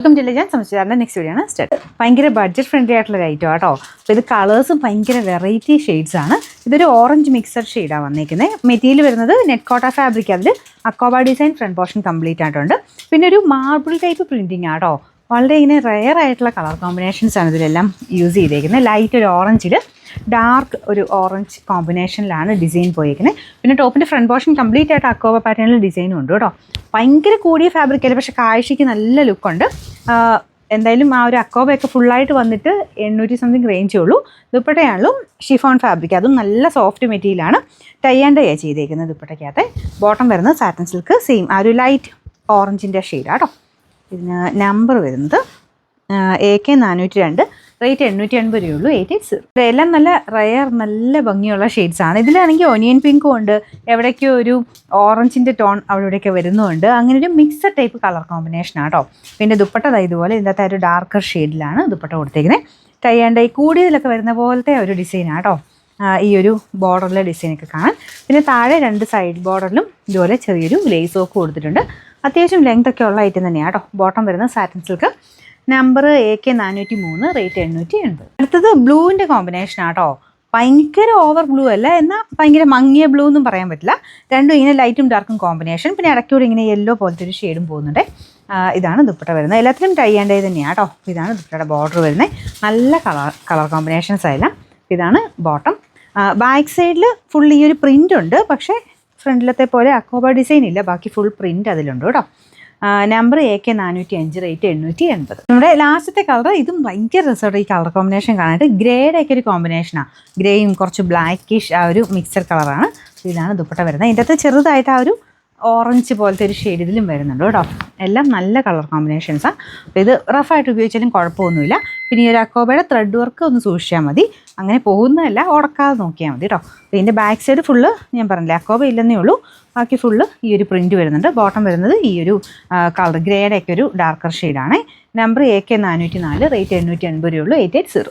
Welcome to legend സംശയത്തിന്റെ next video ആണ് start. ഭയങ്കര ബഡ്ജറ്റ് ഫ്രണ്ട്ലി ആയിട്ടുള്ള ഒരു ഐറ്റം ആട്ടോ. അപ്പോൾ ഇത് കളേഴ്സും ഭയങ്കര വെറൈറ്റി ഷെയ്ഡ്സ് ആണ്. ഇതൊരു ഓറഞ്ച് മിക്സഡ് ഷെയ്ഡാണ് വന്നിരിക്കുന്നത്. മെറ്റീരിയൽ വരുന്നത് നെറ്റ് കോട്ട ഫാബ്രിക്, അതിൽ അക്കോബ ഡിസൈൻ ഫ്രണ്ട് പോർഷൻ കംപ്ലീറ്റ് ആയിട്ടുണ്ട്. പിന്നെ ഒരു മാർബിൾ ടൈപ്പ് പ്രിന്റിംഗ് ആട്ടോ. വളരെ ഇങ്ങനെ റെയർ ആയിട്ടുള്ള കളർ കോമ്പിനേഷൻസ് ആണ് ഇതിലെല്ലാം യൂസ് ചെയ്തേക്കുന്നത്. ലൈറ്റ് ഒരു ഓറഞ്ചിൽ ഡാർക്ക് ഒരു ഓറഞ്ച് കോമ്പിനേഷനിലാണ് ഡിസൈൻ പോയിരിക്കുന്നത്. പിന്നെ ടോപ്പിൻ്റെ ഫ്രണ്ട് പോർഷൻ കംപ്ലീറ്റ് ആയിട്ട് അക്കോബ പാറ്റേണിൽ ഡിസൈനും ഉണ്ട് കേട്ടോ. ഭയങ്കര കൂടിയ ഫാബ്രിക് അല്ല, പക്ഷേ കാഴ്ചയ്ക്ക് നല്ല ലുക്കുണ്ട്. എന്തായാലും ആ ഒരു അക്കോബയൊക്കെ ഫുള്ളായിട്ട് വന്നിട്ട് 800 സംതിങ് റേഞ്ചേ ഉള്ളൂ. ദുപ്പട്ടയാണല്ലോ ഷിഫോൺ ഫാബ്രിക്, അതും നല്ല സോഫ്റ്റ് മെറ്റീരിയലാണ്. ടൈ ആൻഡ് ഡൈ ചെയ്തേക്കുന്നത് ദുപ്പട്ടയ്ക്കകത്ത്. ബോട്ടം വരുന്നത് സാറ്റൻ സിൽക്ക്, സെയിം ആ ഒരു ലൈറ്റ് ഓറഞ്ചിൻ്റെ ഷെയ്ഡാട്ടോ. ഇതിന് നമ്പർ വരുന്നത് AK 402, റേറ്റ് 880 രൂപയുള്ളൂ. 880. എല്ലാം നല്ല റയർ നല്ല ഭംഗിയുള്ള ഷെയ്ഡ്സ് ആണ്. ഇതിലാണെങ്കിൽ ഒനിയൻ പിങ്കും ഉണ്ട്, എവിടേക്കോ ഒരു ഓറഞ്ചിൻ്റെ ടോൺ അവിടെ ഇവിടെയൊക്കെ വരുന്നുണ്ട്. അങ്ങനെ ഒരു മിക്സഡ് ടൈപ്പ് കളർ കോമ്പിനേഷൻ ആട്ടോ. പിന്നെ ദുപ്പട്ട ഇതുപോലെ ഇതിനകത്ത് ഒരു ഡാർക്കർ ഷെയ്ഡിലാണ് ദുപ്പട്ട കൊടുത്തേക്കുന്നത്. ടൈ ആൻഡ് ഡൈ കൂടിയതിലൊക്കെ വരുന്ന പോലത്തെ ഒരു ഡിസൈനാട്ടോ ഈ ഒരു ബോർഡറിലെ ഡിസൈനൊക്കെ കാണാൻ. പിന്നെ താഴെ രണ്ട് സൈഡ് ബോർഡറിലും ഇതുപോലെ ചെറിയൊരു ലേസ് വർക്ക് കൊടുത്തിട്ടുണ്ട്. അത്യാവശ്യം ലെങ്ത് ഒക്കെ ഉള്ള ഐറ്റം തന്നെയാണ് കേട്ടോ. ബോട്ടം വരുന്നത് satin silk, number AK 403, rate 880. അടുത്തത് ബ്ലൂവിൻ്റെ കോമ്പിനേഷൻ ആട്ടോ. ഭയങ്കര ഓവർ ബ്ലൂ അല്ല, എന്നാൽ ഭയങ്കര മങ്ങിയ ബ്ലൂ എന്നും പറയാൻ പറ്റില്ല. രണ്ടും ഇങ്ങനെ ലൈറ്റും ഡാർക്കും കോമ്പിനേഷൻ. പിന്നെ ഇടയ്ക്കൂടെ ഇങ്ങനെ യെല്ലോ പോലത്തെ ഒരു ഷെയ്ഡും പോകുന്നുണ്ട്. ഇതാണ് ദുപ്പട്ട വരുന്നത്. എല്ലാത്തിനും ടൈ ആൻഡ് ഡൈ തന്നെയാണ് കേട്ടോ. ഇതാണ് ദുപ്പട്ടയുടെ ബോർഡർ വരുന്നത്. നല്ല കളർ കോമ്പിനേഷൻസ് ആയാലും. ഇതാണ് ബോട്ടം. ബാക്ക് സൈഡിൽ ഫുൾ ഈ ഒരു പ്രിൻ്റ് ഉണ്ട്, പക്ഷേ ഫ്രണ്ടിലത്തെ പോലെ അക്കോബ ഡിസൈൻ ഇല്ല, ബാക്കി ഫുൾ പ്രിൻ്റ് അതിലുണ്ട് കേട്ടോ. Number AK 405, rate 880. നമ്മുടെ ലാസ്റ്റത്തെ കളർ ഇതും ഭയങ്കര രസമുണ്ട്. ഈ കളർ കോമ്പിനേഷൻ കാണാനായിട്ട് ഗ്രേയുടെയൊക്കെ ഒരു കോമ്പിനേഷനാണ്. ഗ്രേയും കുറച്ച് ബ്ലാക്കിഷ് ആ ഒരു മിക്സഡ് കളറാണ്. ഇതാണ് ദുപ്പട്ട വരുന്നത്. ഇതിൻ്റെ അകത്ത് ചെറുതായിട്ട് ആ ഒരു ഓറഞ്ച് പോലത്തെ ഒരു ഷെയ്ഡ് ഇതിലും വരുന്നുണ്ട് കേട്ടോ. എല്ലാം നല്ല കളർ കോമ്പിനേഷൻസാണ്. അപ്പോൾ ഇത് റഫായിട്ട് ഉപയോഗിച്ചാലും കുഴപ്പമൊന്നുമില്ല. പിന്നെ ഈ ഒരു അക്കോബയുടെ ത്രെഡ് വർക്ക് ഒന്ന് സൂക്ഷിച്ചാൽ മതി. അങ്ങനെ പോകുന്നതല്ല, ഉടക്കാതെ നോക്കിയാൽ മതി കേട്ടോ. അപ്പോൾ ഇതിൻ്റെ ബാക്ക് സൈഡ് ഫുള്ള് ഞാൻ പറഞ്ഞില്ലേ അക്കോബ ഇല്ലെന്നേ ഉള്ളൂ, ബാക്കി ഫുള്ള് ഈ ഒരു പ്രിൻറ്റ് വരുന്നുണ്ട്. ബോട്ടം വരുന്നത് ഈ ഒരു കളർ ഗ്രേയുടെയൊക്കെ ഒരു ഡാർക്കർ ഷെയ്ഡാണ്. നമ്പർ AK 404, റേറ്റ് 880 രൂപയുള്ളൂ. 880.